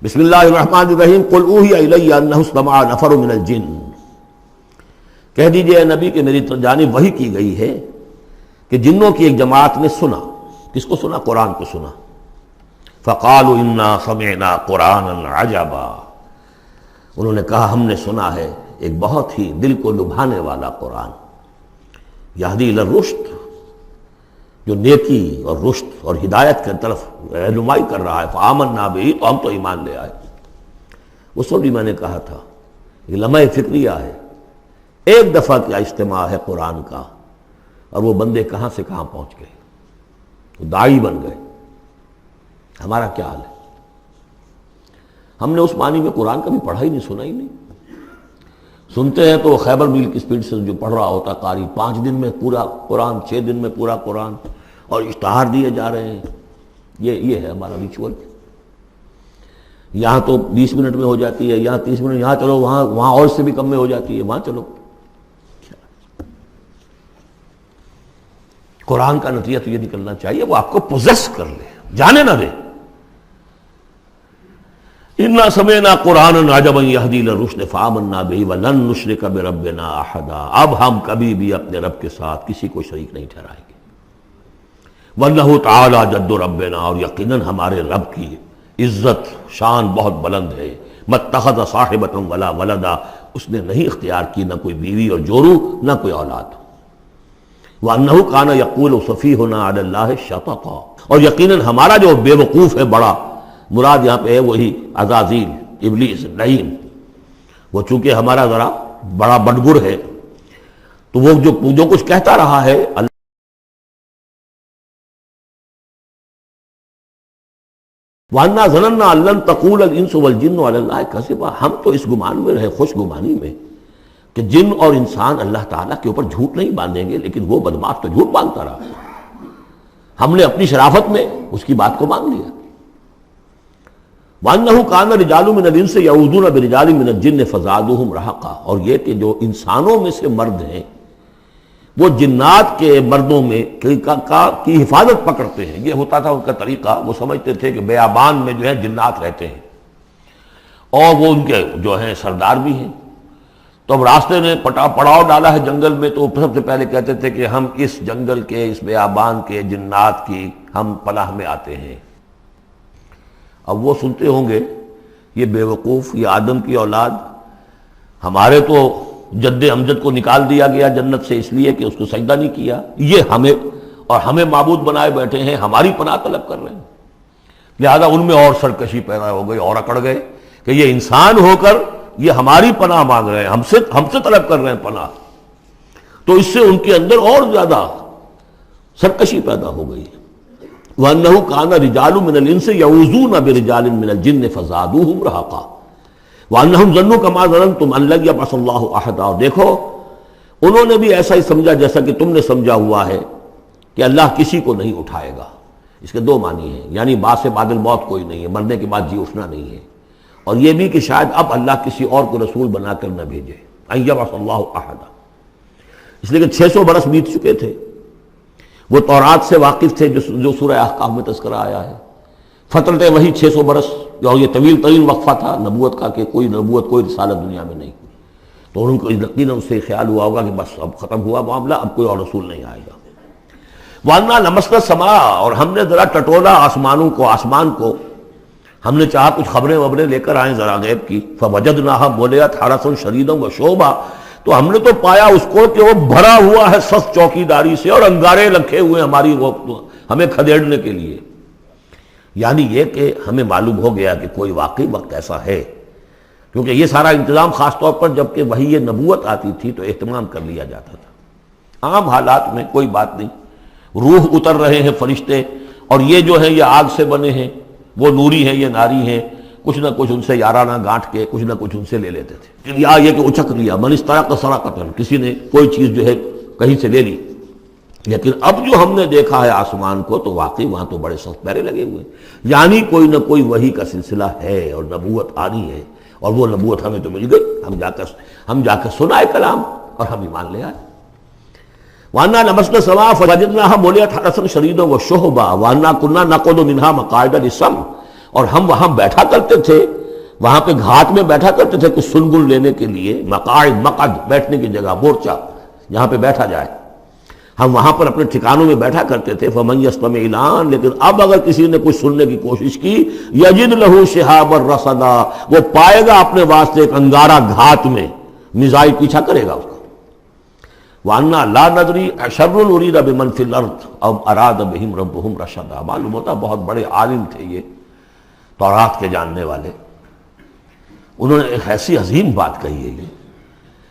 بسم اللہ الرحمن الرحیم قل اوحی الی انہ استمع نفر من الجن، کہہ دیجئے اے نبی کہ میری جانب وحی کی گئی ہے کہ جنوں کی ایک جماعت نے سنا۔ کس کو سنا؟ قرآن کو سنا۔ فقالوا انا سمعنا قرآنا عجبا، انہوں نے کہا ہم نے سنا ہے ایک بہت ہی دل کو لبھانے والا قرآن، یہدی الی الرشد، جو نیکی اور رشد اور ہدایت کی طرف رہنمائی کر رہا ہے۔ فآمنا بہ، تو ہم تو ایمان لے آئے۔ اس وقت بھی میں نے کہا تھا یہ لمحہ فکریہ ہے، ایک دفعہ کیا اجتماع ہے قرآن کا، اور وہ بندے کہاں سے کہاں پہنچ گئے، وہ داعی بن گئے۔ ہمارا کیا حال ہے؟ ہم نے اس معنی میں قرآن کبھی پڑھا ہی نہیں، سنا ہی نہیں۔ سنتے ہیں تو خیبر میل کی سپیڈ سے جو پڑھ رہا ہوتا قاری، 5 دن میں پورا قرآن، 6 دن میں پورا قرآن، اور اشتہار دیے جا رہے ہیں۔ یہ ہے ہمارا ریچول۔ یہاں تو 20 منٹ میں ہو جاتی ہے، یہاں 30 منٹ، یہاں چلو وہاں اور سے بھی کم میں ہو جاتی ہے، وہاں چلو۔ قرآن کا نتیجہ تو یہ نکلنا چاہیے وہ آپ کو پوزیس کر لے، جانے نہ دے۔ انا سمعنا قرآنا عجبا یہدی الی الرشد فآمنا بہ ولن نشرک بربنا احدا، اب ہم کبھی بھی اپنے رب کے ساتھ کسی کو شریک نہیں ٹھہرائیں گے۔ وانہ تعالی جد ربنا، اور یقیناً ہمارے رب کی عزت شان بہت بلند ہے۔ متخذ صاحبۃ ولا ولدا، اس نے نہیں اختیار کی نہ کوئی بیوی اور جورو نہ کوئی اولاد۔ وانہ کان یقول سفیہنا علی اللہ شططا، اور یقیناً ہمارا جو بے وقوف ہے بڑا، مراد یہاں پہ ہے وہی عزازیل، ابلیس، لعین، وہ چونکہ ہمارا ذرا بڑا بڈگر ہے، تو وہ جو کچھ کہتا رہا ہے وَأَنَّا ظَنَنَّا أَن لَّن تَقُولَ الْإِنسُ وَالْجِنُّ عَلَى اللَّهِ كَذِبًا، ہم تو اس گمان میں رہے، خوش گمانی میں، کہ جن اور انسان اللہ تعالیٰ کے اوپر جھوٹ نہیں باندھیں گے، لیکن وہ بدماش تو جھوٹ باندھتا رہا۔ ہم نے اپنی شرافت میں اس کی بات کو مان لیا۔ وَأَنَّهُ كَانَ رِجَالٌ مِّنَ الْإِنسِ يَعُوذُونَ بِرِجَالٍ مِّنَ الْجِنِّ فَزَادُوهُمْ رَهَقًا، اور یہ کہ جو انسانوں میں سے مرد ہیں وہ جنات کے مردوں میں کی حفاظت پکڑتے ہیں۔ یہ ہوتا تھا ان کا طریقہ، وہ سمجھتے تھے کہ بیابان میں جو ہے جنات رہتے ہیں اور وہ ان کے جو ہیں سردار بھی ہیں، تو اب راستے نے پڑاؤ ڈالا ہے جنگل میں، تو سب سے پہلے کہتے تھے کہ ہم اس جنگل کے، اس بیابان کے جنات کی ہم پناہ میں آتے ہیں۔ اب وہ سنتے ہوں گے یہ بے وقوف، یہ آدم کی اولاد، ہمارے تو جد امجد کو نکال دیا گیا جنت سے اس لیے کہ اس کو سجدہ نہیں کیا، یہ ہمیں معبود بنائے بیٹھے ہیں، ہماری پناہ طلب کر رہے ہیں۔ لہذا ان میں اور سرکشی پیدا ہو گئی، اور اکڑ گئے کہ یہ انسان ہو کر یہ ہماری پناہ مانگ رہے ہیں، ہم سے طلب کر رہے ہیں پناہ، تو اس سے ان کے اندر اور زیادہ سرکشی پیدا ہو گئی۔ وَأَنَّهُ كَانَ رِجَالٌ مِّنَ الْإِنسِ يَعُوذُونَ بِرِجَالٍ مِّنَ الْجِنِّ فَزَادُوهُمْ رَهَقًا وَأَنَّهُمْ ظَنُّوا كَمَا ظَنَنتُمْ أَن لَّن يَبْعَثَ اللَّهُ أَحَدًا، اور دیکھو انہوں نے بھی ایسا ہی سمجھا جیسا کہ تم نے سمجھا ہوا ہے کہ اللہ کسی کو نہیں اٹھائے گا۔ اس کے 2 معنی ہیں، یعنی بعد سے بعد الموت کوئی نہیں ہے، مرنے کے بعد جی اٹھنا نہیں ہے، اور یہ بھی کہ شاید اب اللہ کسی اور کو رسول بنا کر نہ بھیجے، أن يبعث الله أحدا، اس لیے کہ 600 برس بیت چکے تھے، وہ تورات سے واقف تھے جو سورہ احقاف میں تذکرہ آیا ہے۔ فترت وہی 600 برس، اور یہ طویل ترین وقفہ تھا نبوت کا، کہ کوئی نبوت، کوئی رسالت دنیا میں نہیں ہوئی، تو ان کو یقیناً اس سے خیال ہوا ہوگا کہ بس اب ختم ہوا معاملہ، اب کوئی اور رسول نہیں آئے گا۔ وَأَنَّا لَمَسْنَا السَّمَاءَ، اور ہم نے ذرا ٹٹولا آسمان کو، ہم نے چاہا کچھ خبریں لے کر آئیں ذرا غیب کی۔ فَوَجَدْنَاهَا مُلِئَتْ حَرَسًا شَدِيدًا وَشُعُبًا، تو ہم نے تو پایا اس کو کہ وہ بھرا ہوا ہے سخت چوکیداری سے، اور انگارے رکھے ہوئے ہماری ہمیں کھدیڑنے کے لیے۔ یعنی یہ کہ ہمیں معلوم ہو گیا کہ کوئی واقعی وقت ایسا ہے، کیونکہ یہ سارا انتظام خاص طور پر جب کہ وہی یہ نبوت آتی تھی تو اہتمام کر لیا جاتا تھا۔ عام حالات میں کوئی بات نہیں، روح اتر رہے ہیں فرشتے، اور یہ جو ہیں یہ آگ سے بنے ہیں، وہ نوری ہیں، یہ ناری ہیں، کچھ نہ کچھ ان سے یارانہ گانٹھ کے کچھ نہ کچھ ان سے لے لیتے تھے، یا یہ کہ اچک لیا، من استرق سرقۃ، کسی نے کوئی چیز جو ہے کہیں سے لے لی۔ لیکن اب جو ہم نے دیکھا ہے آسمان کو، تو واقعی وہاں تو بڑے سخت پہرے لگے ہوئے، یعنی کوئی نہ کوئی وحی کا سلسلہ ہے اور نبوت آنی ہے، اور وہ نبوت ہمیں تو مل گئی، ہم جا کر سنائے کلام اور ہم ایمان لے آئے۔ وَأَنَّا لَمَسْنَا السَّمَاءَ فَوَجَدْنَاهَا مُلِئَتْ حَرَسًا شَدِيدًا وَشُهُبًا وَأَنَّا كُنَّا نَقْعُدُ مِنْهَا مَقَاعِدَ لِلسَّمْعِ، اور ہم وہاں بیٹھا کرتے تھے، وہاں پہ گھاٹ میں بیٹھا کرتے تھے کچھ سنگل لینے کے لیے، مقاعد، مقعد بیٹھنے کی جگہ، مورچہ جہاں پہ بیٹھا جائے، ہم وہاں پر اپنے ٹھکانوں میں بیٹھا کرتے تھے۔ فمن یستمع الان، لیکن اب اگر کسی نے کچھ سننے کی کوشش کی، یجد لہ شہابا رصدا، وہ پائے گا اپنے واسطے ایک انگارہ گھات میں، میزائل پیچھا کرے گا اس کو۔ وَأَنَّا لَا نَدْرِي أَشَرٌّ أُرِيدَ بِمَنْ فِي الْأَرْضِ أَمْ أَرَادَ بِهِمْ رَبُّهُمْ رَشَدًا۔ معلوم ہوتا بہت بڑے عالم تھے یہ، تورات کے جاننے والے، انہوں نے ایک ایسی عظیم بات کہی ہے یہ،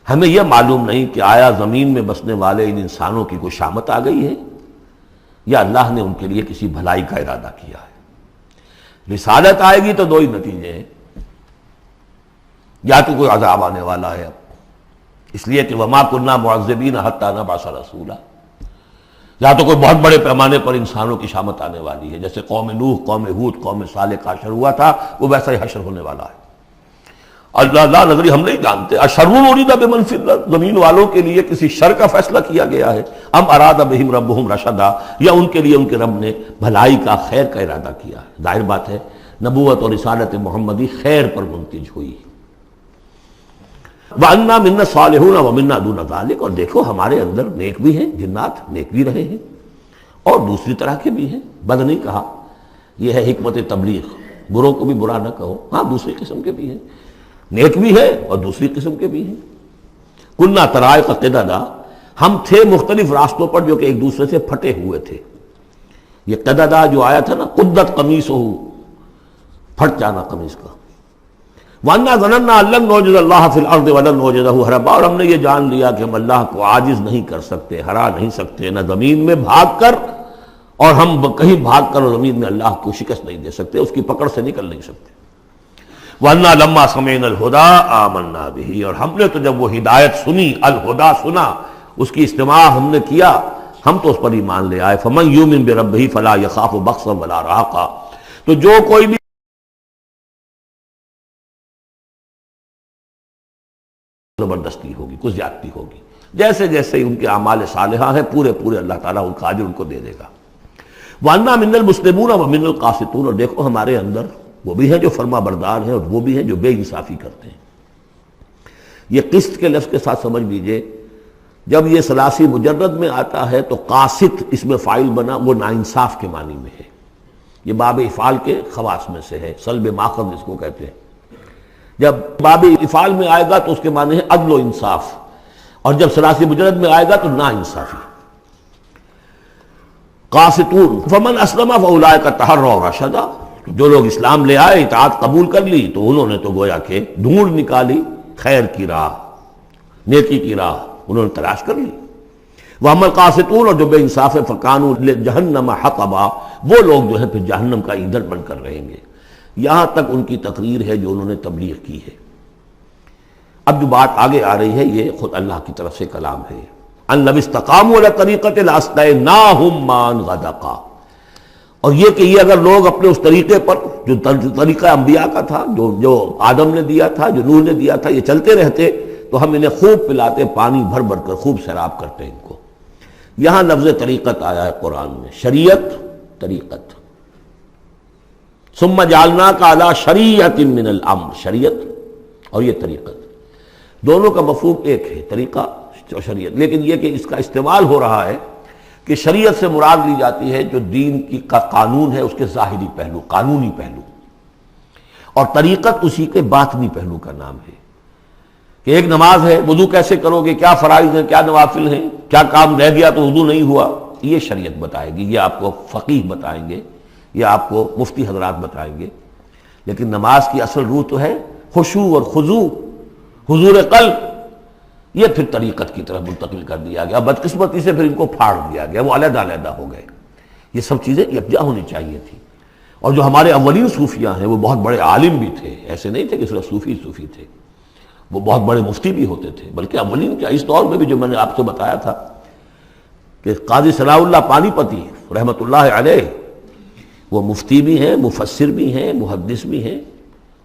ہمیں یہ معلوم نہیں کہ آیا زمین میں بسنے والے ان انسانوں کی کوئی شامت آ گئی ہے یا اللہ نے ان کے لیے کسی بھلائی کا ارادہ کیا ہے۔ رسالت آئے گی تو دو ہی نتیجے ہیں، یا تو کوئی عذاب آنے والا ہے اب، اس لیے کہ وما كنا معذبین حتی نبعث رسولا، یا تو کوئی بہت بڑے پیمانے پر انسانوں کی شامت آنے والی ہے، جیسے قوم نوح، قوم ہود، قوم صالح کا حشر ہوا تھا، وہ ویسا ہی حشر ہونے والا ہے۔ اللہ لا نظری، ہم نہیں جانتے، اشر ارید بمن فی الارض، زمین والوں کے لیے کسی شر کا فیصلہ کیا گیا ہے، ام اراد بہم ربہم رشدا، یا ان کے لیے ان کے رب نے بھلائی کا، خیر کا ارادہ کیا ہے۔ ظاہر بات ہے نبوت اور رسالت محمدی خیر پر منتج ہوئی۔ وَأَنَّا مِنَّا الصَّالِحُونَ وَمِنَّا دُونَ ذَلِكَ، اور دیکھو ہمارے اندر نیک بھی ہیں، جنات نیک بھی رہے ہیں اور دوسری طرح کے بھی ہیں، بد نہیں کہا، یہ ہے حکمت تبلیغ، بروں کو بھی برا نہ کہو، ہاں دوسری قسم کے بھی ہیں، نیک بھی ہے اور دوسری قسم کے بھی ہیں۔ کُنَّا طَرَائِقَ قِدَدًا، ہم تھے مختلف راستوں پر جو کہ ایک دوسرے سے پھٹے ہوئے تھے۔ یہ قددا جو آیا تھا نا، قدت قمیصہ، پھٹ جانا قمیص کا۔ وَأَنَّا ظَنَنَّا أَن لَّن نُعْجِزَ اللَّهَ فِي الْأَرْضِ وَلَن نُعْجِزَهُ هَرَبًا، اور ہم نے یہ جان لیا کہ ہم اللہ کو عاجز نہیں کر سکتے، ہرا نہیں سکتے، نہ زمین میں بھاگ کر، اور ہم کہیں بھاگ کر اور زمین میں اللہ کو شکست نہیں دے سکتے، اس کی پکڑ سے نکل نہیں سکتے۔ وَأَنَّا لَمَّا سَمِعْنَا الْهُدَىٰ آمَنَّا بِهِ، اور ہم نے تو جب وہ ہدایت سنی، الہدا سنا، اس کی استماع ہم نے کیا، ہم تو اس پر ایمان لے آئے۔ فَمَن يُؤْمِن بِرَبِّهِ فَلَا يَخَافُ بَخْسًا وَلَا رَهَقًا، تو جو کوئی بھی زبردستی ہوگی، کچھ زیادتی ہوگی، جیسے جیسے ان کے اعمال صالحہ ہیں پورے پورے اللہ تعالیٰ ان کا اجر ان کو دے دے گا۔ وَأَنَّا مِنَّا الْمُسْلِمُونَ وَمِنَّا الْقَاسِطُونَ، اور دیکھو ہمارے اندر وہ بھی ہیں جو فرما بردار ہیں اور وہ بھی ہیں جو بے انصافی کرتے ہیں۔ یہ قسط کے لفظ کے ساتھ سمجھ لیجئے، جب یہ ثلاثی مجرد میں آتا ہے تو قاسط اس میں فاعل بنا، وہ ناانصاف کے معنی میں ہے، یہ باب افعال کے خواص میں سے ہے، سلب ماخذ اس کو کہتے ہیں۔ جب باب افعال میں آئے گا تو اس کے معنی ہے عدل و انصاف، اور جب ثلاثی مجرد میں آئے گا تو نا انصافی۔ قاسطون فمن اسلم فاولئک تحروا رشدا، جو لوگ اسلام لے آئے، اطاعت قبول کر لی، تو انہوں نے تو گویا کہ ڈھونڈ نکالی خیر کی راہ، نیکی کی راہ انہوں نے تلاش کر لی۔ وَأَمَّا الْقَاسِطُونَ، اور جو بے انصاف ہے، فَكَانُوا لِجَهَنَّمَ حَطَبًا، وہ لوگ جو ہے پھر جہنم کا ایندھن بن کر رہیں گے۔ یہاں تک ان کی تقریر ہے جو انہوں نے تبلیغ کی ہے۔ اب جو بات آگے آ رہی ہے یہ خود اللہ کی طرف سے کلام ہے۔ أَن لَوِ اسْتَقَامُوا عَلَى الطَّرِيقَةِ لَأَسْقَيْنَاهُم مَّاءً غَدَقًا، اور یہ کہ یہ اگر لوگ اپنے اس طریقے پر جو طریقہ انبیاء کا تھا، جو آدم نے دیا تھا، جو نوح نے دیا تھا، یہ چلتے رہتے تو ہم انہیں خوب پلاتے، پانی بھر بھر کر خوب سیراب کرتے ان کو۔ یہاں لفظ طریقت آیا ہے قرآن میں، شریعت، طریقت۔ ثم جعلناک علی شریعۃ من الامر، شریعت اور یہ طریقت، دونوں کا مفہوم ایک ہے، طریقہ اور شریعت، لیکن یہ کہ اس کا استعمال ہو رہا ہے کہ شریعت سے مراد لی جاتی ہے جو دین کی کا قانون ہے، اس کے ظاہری پہلو، قانونی پہلو، اور طریقت اسی کے باطنی پہلو کا نام ہے کہ ایک نماز ہے، وضو کیسے کرو گے، کیا فرائض ہیں، کیا نوافل ہیں، کیا کام رہ گیا تو وضو نہیں ہوا، یہ شریعت بتائے گی، یہ آپ کو فقیہ بتائیں گے، یہ آپ کو مفتی حضرات بتائیں گے۔ لیکن نماز کی اصل روح تو ہے خشوع اور خضوع، حضور قلب، یہ پھر طریقت کی طرف منتقل کر دیا گیا، بدقسمتی سے پھر ان کو پھاڑ دیا گیا، وہ علیحدہ علیحدہ ہو گئے۔ یہ سب چیزیں یکجا ہونی چاہیے تھی۔ اور جو ہمارے اولین صوفیاء ہیں وہ بہت بڑے عالم بھی تھے، ایسے نہیں تھے کہ صرف صوفی تھے، وہ بہت بڑے مفتی بھی ہوتے تھے، بلکہ اولین کیا، اس دور میں بھی جو میں نے آپ سے بتایا تھا کہ قاضی ثناء اللہ پانی پتی رحمۃ اللہ علیہ، وہ مفتی بھی ہیں، مفسر بھی ہیں، محدث بھی ہیں،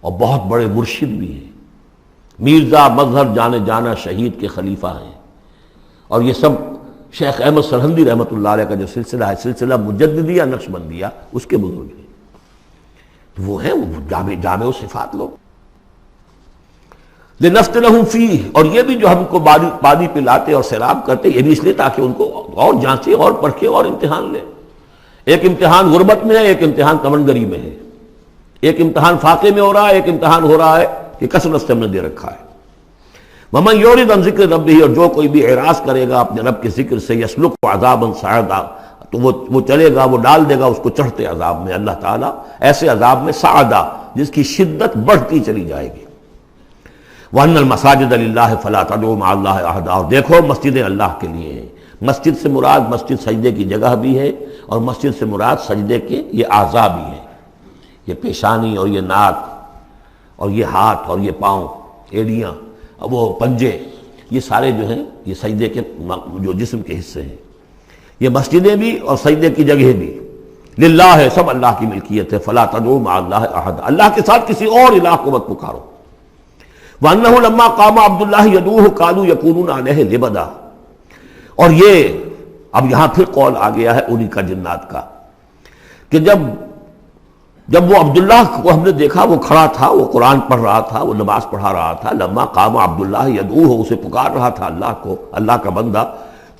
اور بہت بڑے مرشد بھی ہیں، میرزا مظہر جانے جانا شہید کے خلیفہ ہیں، اور یہ سب شیخ احمد سرہندی رحمۃ اللہ علیہ کا جو سلسلہ ہے، سلسلہ مجددیہ نقشبندیہ، اس کے بزرگ ہیں۔ وہ ہیں وہ جامع صفات لوگ. لنفتنہم فیہ، اور یہ بھی جو ہم کو پانی پلاتے اور سیراب کرتے یہ بھی اس لیے تاکہ ان کو اور جانچے اور پرکھے اور امتحان لے. ایک امتحان غربت میں ہے، ایک امتحان کمنگری میں ہے، ایک امتحان فاقے میں ہو رہا ہے، ایک امتحان ہو رہا ہے کہ کثرت سے ہم نے دے رکھا ہے. ومن یعرض عن ذکر ربہ، اور جو کوئی بھی اعراض کرے گا اپنے رب کے ذکر سے، یسلک عذابا صعدا، تو وہ چلے گا، وہ ڈال دے گا اس کو چڑھتے عذاب میں اللہ تعالیٰ، ایسے عذاب میں صعدا جس کی شدت بڑھتی چلی جائے گی. وَأَنَّ الْمَسَاجِدَ لِلَّهِ فَلَا تَدْعُوا مَعَ اللَّهِ أَحَدًا، اور دیکھو مسجدیں اللہ کے لیے ہیں. مسجد سے مراد مسجد سجدے کی جگہ بھی ہے، اور مسجد سے مراد سجدے کے یہ اعضاء بھی ہیں. یہ پیشانی اور یہ ناک اور یہ ہاتھ اور یہ پاؤں، ایڑیاں، وہ پنجے، یہ سارے جو ہیں یہ سجدے کے جو جسم کے حصے ہیں. یہ مسجدیں بھی اور سجدے کی جگہ بھی للہ ہے، سب اللہ کی ملکیت ہے. فَلَا تَدْعُوا مَعَ اللَّهِ أَحَدًا، اللہ کے ساتھ کسی اور الہ کو مت پکارو. وَأَنَّهُ لَمَّا قَامَ عَبْدُ اللَّهِ يَدْعُوهُ كَانُوا يَكُونُونَ عَلَيْهِ لِبَدًا. اور یہ اب یہاں پھر قول آ گیا ہے انہی کا جنات کا کہ جب وہ عبداللہ کو ہم نے دیکھا وہ کھڑا تھا، وہ قرآن پڑھ رہا تھا، وہ نماز پڑھا رہا تھا. لما قام عبداللہ یدعوہ، اسے پکار رہا تھا اللہ کو، اللہ کا بندہ.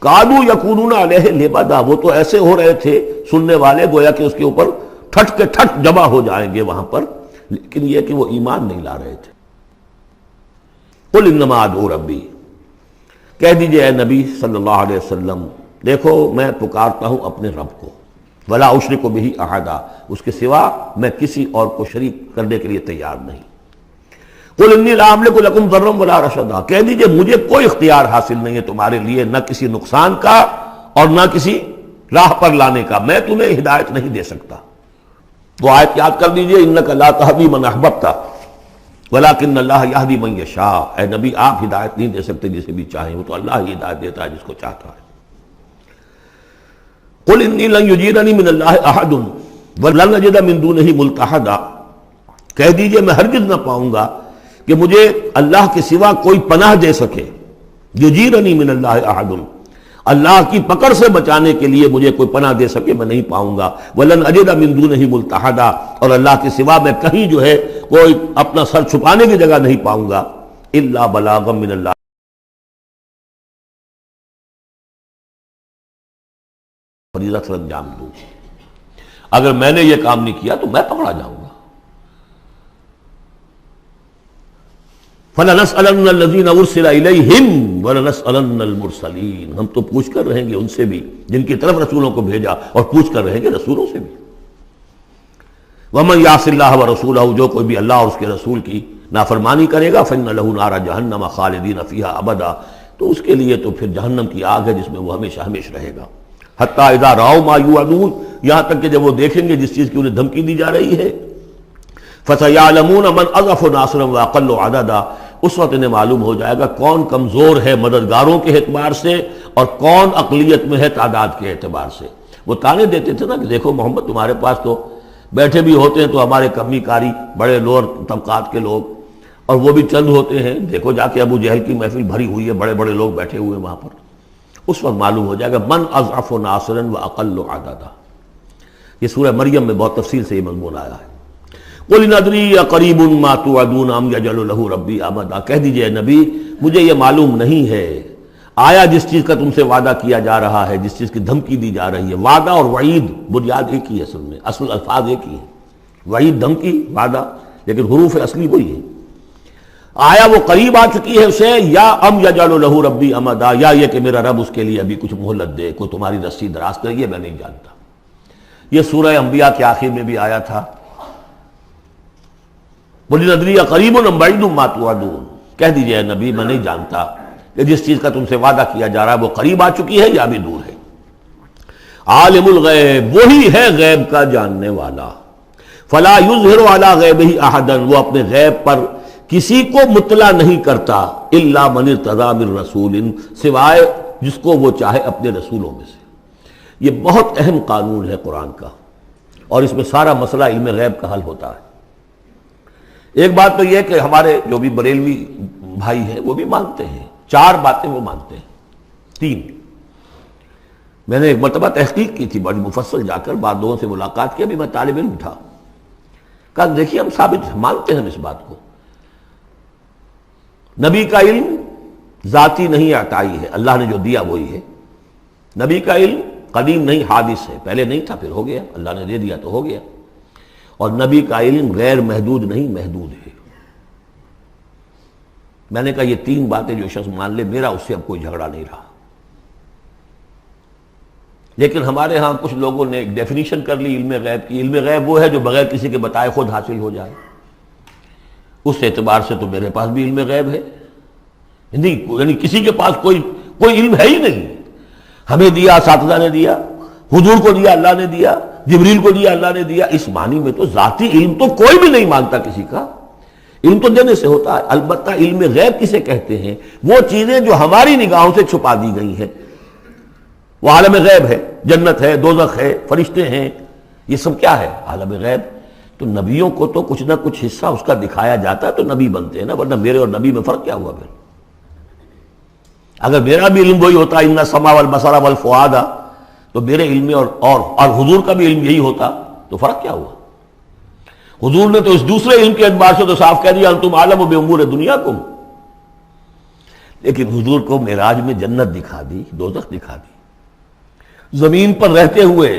کانوا یکونون علیہ لبدا، وہ تو ایسے ہو رہے تھے سننے والے گویا کہ اس کے اوپر ٹھٹ کے ٹھٹ جمع ہو جائیں گے وہاں پر، لیکن یہ کہ وہ ایمان نہیں لا رہے تھے. قل انما ادعو ربی، کہہ دیجئے اے نبی صلی اللہ علیہ وسلم، دیکھو میں پکارتا ہوں اپنے رب کو. ولا اشرک بہ احدا، اس کے سوا میں کسی اور کو شریک کرنے کے لیے تیار نہیں. قل انی لا املک لکم ضرا ولا رشدا، کہہ دیجئے مجھے کوئی اختیار حاصل نہیں ہے تمہارے لیے، نہ کسی نقصان کا اور نہ کسی راہ پر لانے کا، میں تمہیں ہدایت نہیں دے سکتا. وہ آیت یاد کر دیجئے، انک لا تہدی من احببت ولکن اللہ یہدی من یشاء. اے نبی آپ ہدایت نہیں دے سکتے جسے بھی چاہیں، وہ تو اللہ ہی ہدایت دیتا ہے جس کو چاہتا ہے. قل انی لن یجیرنی من اللہ احد ولن نجد من دونہ ملتحدا، کہہ دیجئے میں ہرگز نہ پاؤں گا کہ مجھے اللہ کے سوا کوئی پناہ دے سکے. یجیرنی من اللہ احد، اللہ کی پکڑ سے بچانے کے لیے مجھے کوئی پناہ دے سکے میں نہیں پاؤں گا. ولن اجد من دونہ ملتحدا، اور اللہ کے سوا میں کہیں جو ہے کوئی اپنا سر چھپانے کی جگہ نہیں پاؤں گا. الا بلاغا من اللہ، فریضہ سر انجام دوں. اگر میں نے یہ کام نہیں کیا تو میں پکڑا جاؤں گا. فَلَنَسْأَلَنَّ الَّذِينَ أُرْسِلَ إِلَيْهِمْ وَلَنَسْأَلَنَّ الْمُرْسَلِينَ، ہم تو پوچھ کر رہیں گے ان سے بھی جن کی طرف رسولوں کو بھیجا، اور پوچھ کر رہیں گے رسولوں سے بھی. وَمَنْ يَعْصِ اللَّهَ وَرَسُولَهُ، جو کوئی بھی اللہ اور اس کے رسول کی نافرمانی کرے گا، فَإِنَّ لَهُ نَارَ جَهَنَّمَ خَالِدِينَ فِيهَا أَبَدًا، تو اس کے لیے تو پھر جہنم کی آگ ہے جس میں وہ ہمیشہ ہمیشہ رہے گا. حتیٰ اذا رأوا ما یوعدون، یہاں تک کہ جب وہ دیکھیں گے جس چیز کی انہیں دھمکی دی جا رہی ہے. فَسَيَعْلَمُونَ مَنْ أَضْعَفُ نَاصِرًا وَأَقَلُّ عَدَدًا، اس وقت انہیں معلوم ہو جائے گا کون کمزور ہے مددگاروں کے اعتبار سے اور کون اقلیت میں ہے تعداد کے اعتبار سے. وہ تانے دیتے تھے نا کہ دیکھو محمد تمہارے پاس تو بیٹھے بھی ہوتے ہیں تو ہمارے کمی کاری بڑے لوور طبقات کے لوگ، اور وہ بھی چند ہوتے ہیں، دیکھو جا کے ابو جہل کی محفل بھری ہوئی ہے، بڑے بڑے لوگ بیٹھے ہوئے ہیں وہاں پر. اس وقت معلوم ہو جائے گا من اضعف ناصرا واقل عددا. یہ سورہ مریم میں بہت تفصیل سے یہ مضمون آیا ہے. قل ان ادری اقریب ما توعدون ام یجعل له ربی امدا، کہہ دیجئے نبی مجھے یہ معلوم نہیں ہے آیا جس چیز کا تم سے وعدہ کیا جا رہا ہے، جس چیز کی دھمکی دی جا رہی ہے. وعدہ اور وعید بنیاد ایک ہی ہے، اصل میں اصل الفاظ ایک ہی ہیں، وعید دھمکی، وعدہ، لیکن حروف اصلی وہی ہے. آیا وہ قریب آ چکی ہے اسے، یا ام یجعل له ربی امدا، یا یہ کہ میرا رب اس کے لیے ابھی کچھ مہلت دے، کوئی تمہاری رسی دراز کرے، یہ میں نہیں جانتا. یہ سورہ انبیاء کے آخر میں بھی آیا تھا. قل ندری قریب ام بعید ما توعدون، کہہ دیجئے نبی میں نہیں جانتا کہ جس چیز کا تم سے وعدہ کیا جا رہا ہے وہ قریب آ چکی ہے یا بھی دور ہے. عالم الغیب، وہی ہے غیب کا جاننے والا. فلا یظہر علی غیبہ احدا، وہ اپنے غیب پر کسی کو مطلع نہیں کرتا. الا من ارتضی من رسول، سوائے جس کو وہ چاہے اپنے رسولوں میں سے. یہ بہت اہم قانون ہے قرآن کا، اور اس میں سارا مسئلہ علم غیب کا حل ہوتا ہے. ایک بات تو یہ کہ ہمارے جو بھی بریلوی بھائی ہیں وہ بھی مانتے ہیں، 4 باتیں وہ مانتے ہیں. 3 میں نے ایک مرتبہ تحقیق کی تھی بڑی مفصل، جا کر بعد لوگوں سے ملاقات کی، ابھی میں طالب علم تھا. کہا دیکھیے ہم ثابت مانتے ہیں ہم اس بات کو، نبی کا علم ذاتی نہیں عطائی ہے، اللہ نے جو دیا وہی ہے، نبی کا علم قدیم نہیں حادث ہے، پہلے نہیں تھا پھر ہو گیا، اللہ نے دے دیا تو ہو گیا، اور نبی کا علم غیر محدود نہیں محدود ہے۔ میں نے کہا یہ تین باتیں جو شخص مان لے میرا اس سے اب کوئی جھگڑا نہیں رہا۔ لیکن ہمارے ہاں کچھ لوگوں نے ایک ڈیفینیشن کر لی علم غیب کی، علم غیب وہ ہے جو بغیر کسی کے بتائے خود حاصل ہو جائے، اس اعتبار سے تو میرے پاس بھی علم غیب ہے، نہیں یعنی کسی کے پاس کوئی علم ہے ہی نہیں، ہمیں دیا اساتذہ نے دیا، حضور کو دیا اللہ نے دیا، جبریل کو دیا اللہ نے دیا، اس معنی میں تو ذاتی علم تو کوئی بھی نہیں مانتا کسی کا، علم تو دینے سے ہوتا ہے۔ البتہ علم غیب کسے کہتے ہیں؟ وہ چیزیں جو ہماری نگاہوں سے چھپا دی گئی ہیں، وہ عالم غیب ہے، جنت ہے، دوزخ ہے، فرشتے ہیں، یہ سب کیا ہے؟ عالم غیب۔ تو نبیوں کو تو کچھ نہ کچھ حصہ اس کا دکھایا جاتا ہے تو نبی بنتے ہیں نا، ورنہ میرے اور نبی میں فرق کیا ہوا پھر؟ اگر میرا بھی علم وہی ہوتا ان السمع والبصر والفؤاد، تو میرے علم اور حضور کا بھی علم یہی ہوتا تو فرق کیا ہوا؟ حضور نے تو اس دوسرے علم کے اعتبار سے تو صاف کہہ دیا انتم عالم بامور دنیاکم، لیکن حضور کو معراج میں جنت دکھا دی، دوزخ دکھا دی۔ زمین پر رہتے ہوئے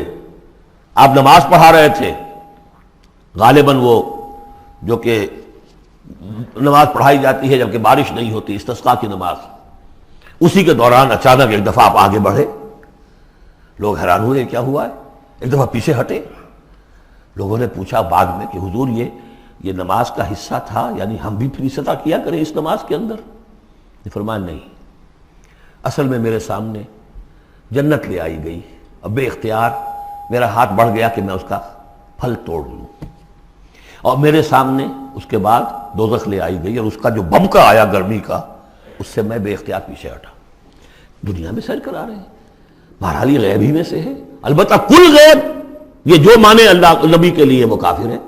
آپ نماز پڑھا رہے تھے، غالباً وہ جو کہ نماز پڑھائی جاتی ہے جبکہ بارش نہیں ہوتی، استسقاء کی نماز، اسی کے دوران اچانک ایک دفعہ آپ آگے بڑھے، لوگ حیران ہوئے کیا ہوا ہے، ایک دفعہ پیچھے ہٹے، لوگوں نے پوچھا بعد میں کہ حضور یہ نماز کا حصہ تھا، یعنی ہم بھی پھر استطاع کیا کریں اس نماز کے اندر؟ نے فرمایا نہیں، اصل میں میرے سامنے جنت لے آئی گئی، اب بے اختیار میرا ہاتھ بڑھ گیا کہ میں اس کا پھل توڑ لوں، اور میرے سامنے اس کے بعد دوزخ لے آئی گئی اور اس کا جو بمکا آیا گرمی کا، اس سے میں بے اختیار پیچھے ہٹا۔ دنیا میں سیر کرا رہے ہیں، بہرحال یہ غیب ہی میں سے ہے۔ البتہ کل غیب یہ جو مانے اللہ نبی کے لیے وہ کافر ہے،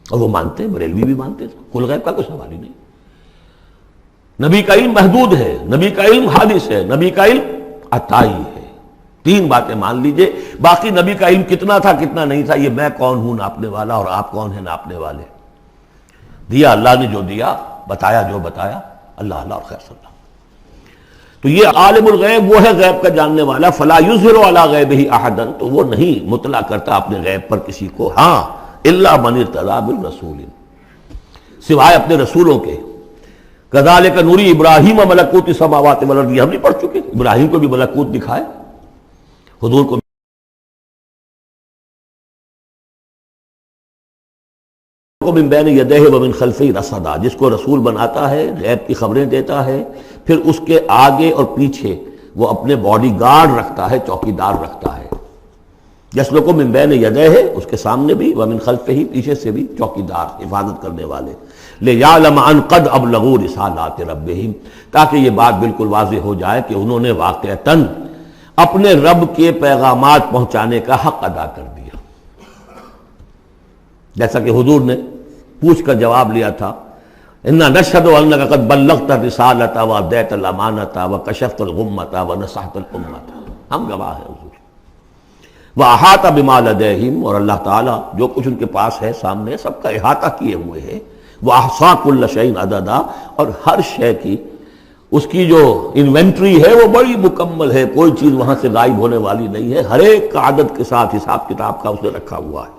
اور وہ مانتے ہیں، بریلوی بھی مانتے ہیں، کل غیب کا کوئی سوال ہی نہیں۔ نبی کا علم محدود ہے، نبی کا علم حادث ہے، نبی کا علم عطائی ہے۔ تین باتیں مان لیجئے، باقی نبی کا علم کتنا تھا کتنا نہیں تھا یہ میں کون ہوں ناپنے والا، اور آپ کون ہیں ناپنے والے؟ دیا اللہ نے جو دیا، بتایا جو بتایا، اللہ اور خیر صلی اللہ۔ تو یہ عالم الغیب وہ ہے غیب کا جاننے والا، فلا یظہر علی غیبہ احدا، تو وہ نہیں مطلع کرتا اپنے غیب پر کسی کو، ہاں الا من ارتضی بالرسول، سوائے اپنے رسولوں کے۔ کذالک نوری ابراہیم ملکوت السماوات والارض، ہم نہیں پڑھ چکے؟ ابراہیم کو بھی ملکوت دکھائے، حضور کو من بین یدیہ ومن خلفہ رصدا، جس کو رسول بناتا ہے، غیب کی خبریں دیتا ہے، پھر اس کے آگے اور پیچھے وہ اپنے باڈی گارڈ رکھتا ہے، چوکیدار رکھتا ہے۔ یسلک من بین یدیہ، اس کے سامنے بھی، ومن خلفہ، پیچھے سے بھی چوکیدار، حفاظت کرنے والے۔ لیعلم ان قد ابلغوا رسالات ربہم، تاکہ یہ بات بالکل واضح ہو جائے کہ انہوں نے واقعتاً اپنے رب کے پیغامات پہنچانے کا حق ادا کر دیا، جیسا کہ حضور نے پوچھ کر جواب لیا تھا، انا نشہد انک قد بلغت الرسالۃ وادیت الامانۃ وکشفت الغمۃ ونصحت الامۃ، ہم گواہ ہیں حضور۔ واحاط بما لدیہم، اور اللہ تعالیٰ جو کچھ ان کے پاس ہے سامنے سب کا احاطہ کیے ہوئے ہے، واحصا کل شیء عددا، اور ہر شے کی اس کی جو انوینٹری ہے وہ بڑی مکمل ہے، کوئی چیز وہاں سے غائب ہونے والی نہیں ہے، ہر ایک کا عدد کے ساتھ حساب کتاب کا اس نے رکھا ہوا ہے۔